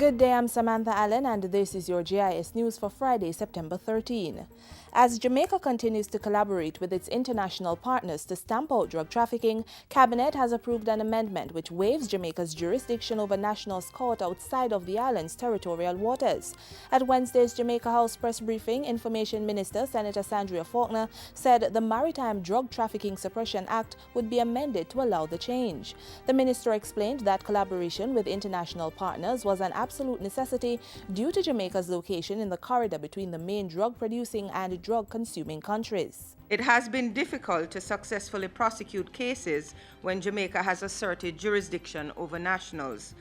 Good day, I'm Samantha Allen and this is your JIS News for Friday, September 13. As Jamaica continues to collaborate with its international partners to stamp out drug trafficking, Cabinet has approved an amendment which waives Jamaica's jurisdiction over nationals caught outside of the island's territorial waters. At Wednesday's Jamaica House press briefing, Information Minister Senator Sandria Faulkner said the Maritime Drug Trafficking Suppression Act would be amended to allow the change. The minister explained that collaboration with international partners was an absolute necessity due to Jamaica's location in the corridor between the main drug-producing and drug-consuming countries. It has been difficult to successfully prosecute cases when Jamaica has asserted jurisdiction over nationals.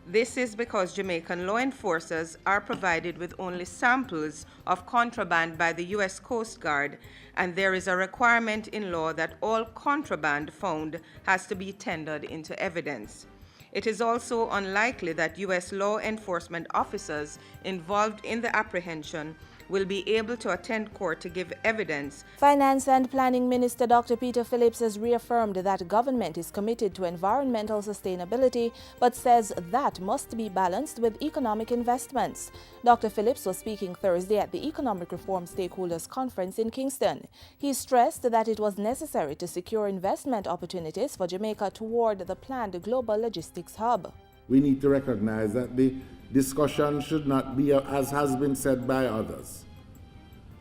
This is because Jamaican law enforcers are provided with only samples of contraband by the U.S. Coast Guard, and there is a requirement in law that all contraband found has to be tendered into evidence. It is also unlikely that U.S. law enforcement officers involved in the apprehension will be able to attend court to give evidence. Finance and Planning Minister Dr. Peter Phillips has reaffirmed that government is committed to environmental sustainability, but says that must be balanced with economic investments. Dr. Phillips was speaking Thursday at the Economic Reform Stakeholders Conference in Kingston. He stressed that it was necessary to secure investment opportunities for Jamaica toward the planned global logistics hub. We need to recognize that the discussion should not be, as has been said by others,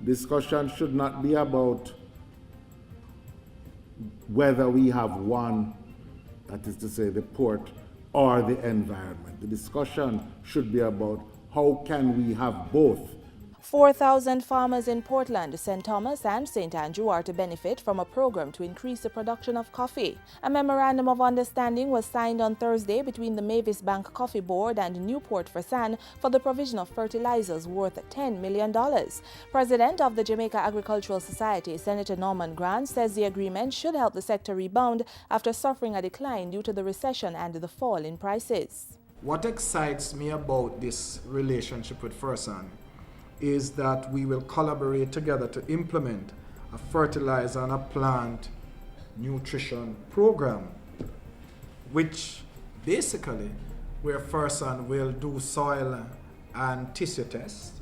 discussion should not be about whether we have one, that is to say the port, or the environment. The discussion should be about how can we have both. 4,000 farmers in Portland, St. Thomas and St. Andrew are to benefit from a program to increase the production of coffee. A memorandum of understanding was signed on Thursday between the Mavis Bank Coffee Board and Newport Fersan for the provision of fertilizers worth $10 million. President of the Jamaica Agricultural Society, Senator Norman Grant, says the agreement should help the sector rebound after suffering a decline due to the recession and the fall in prices. What excites me about this relationship with Fersan is that we will collaborate together to implement a fertilizer and a plant nutrition program, which basically where Fersan will do soil and tissue tests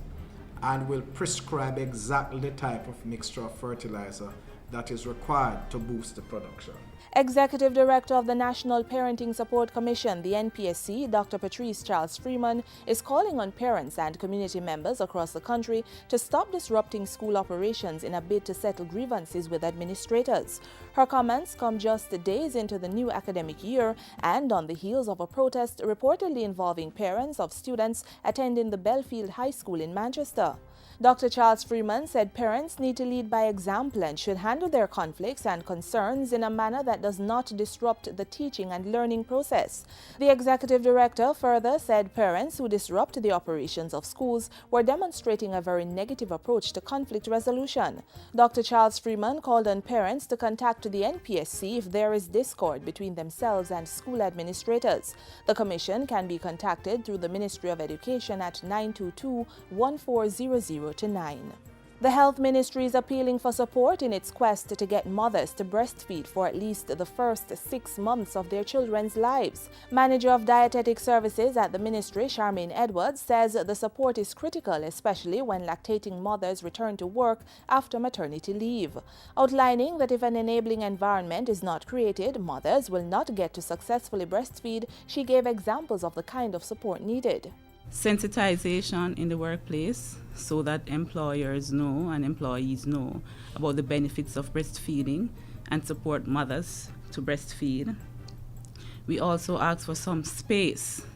and will prescribe exactly the type of mixture of fertilizer that is required to boost the production. Executive Director of the National Parenting Support Commission, the NPSC, Dr. Patrice Charles Freeman, is calling on parents and community members across the country to stop disrupting school operations in a bid to settle grievances with administrators. Her comments come just days into the new academic year and on the heels of a protest reportedly involving parents of students attending the Belfield High School in Manchester. Dr. Charles Freeman said parents need to lead by example and should handle their conflicts and concerns in a manner that does not disrupt the teaching and learning process. The executive director further said parents who disrupt the operations of schools were demonstrating a very negative approach to conflict resolution. Dr. Charles Freeman called on parents to contact the NPSC if there is discord between themselves and school administrators. The commission can be contacted through the Ministry of Education at 922-1400 to 9. The Health Ministry is appealing for support in its quest to get mothers to breastfeed for at least the first 6 months of their children's lives. Manager of Dietetic Services at the Ministry, Charmaine Edwards, says the support is critical, especially when lactating mothers return to work after maternity leave. Outlining that if an enabling environment is not created, mothers will not get to successfully breastfeed, she gave examples of the kind of support needed. Sensitization in the workplace so that employers know and employees know about the benefits of breastfeeding and support mothers to breastfeed. We also ask for some space,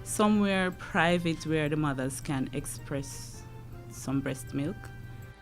somewhere private where the mothers can express some breast milk.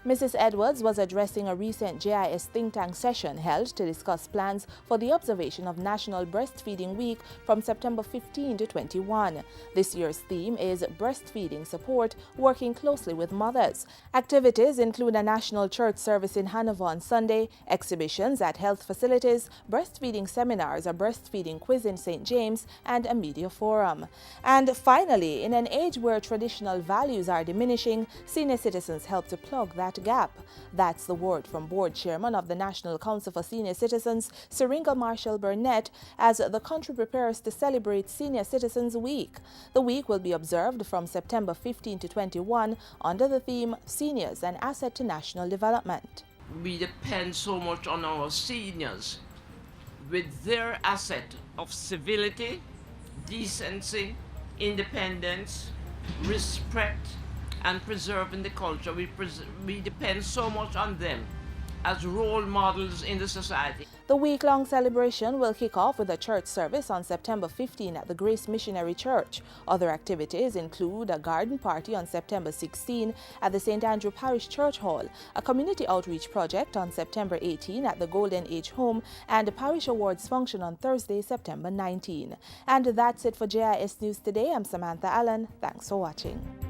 Mrs. Edwards was addressing a recent JIS think tank session held to discuss plans for the observation of National Breastfeeding Week from September 15 to 21. This year's theme is Breastfeeding Support, working closely with mothers. Activities include a national church service in Hanover on Sunday, exhibitions at health facilities, breastfeeding seminars, a breastfeeding quiz in St. James, and a media forum. And finally, in an age where traditional values are diminishing, senior citizens help to plug that that gap. That's the word from Board Chairman of the National Council for Senior Citizens, Syringa Marshall Burnett, as the country prepares to celebrate Senior Citizens Week. The week will be observed from September 15 to 21 under the theme Seniors, an Asset to National Development. We depend so much on our seniors with their asset of civility, decency, independence, respect, and preserving the culture. We depend so much on them as role models in the society. The week-long celebration will kick off with a church service on September 15 at the Grace Missionary Church. Other activities include a garden party on September 16 at the St. Andrew Parish Church Hall, a community outreach project on September 18 at the Golden Age Home, and a parish awards function on Thursday, September 19. And that's it for JIS News Today. I'm Samantha Allen. Thanks for watching.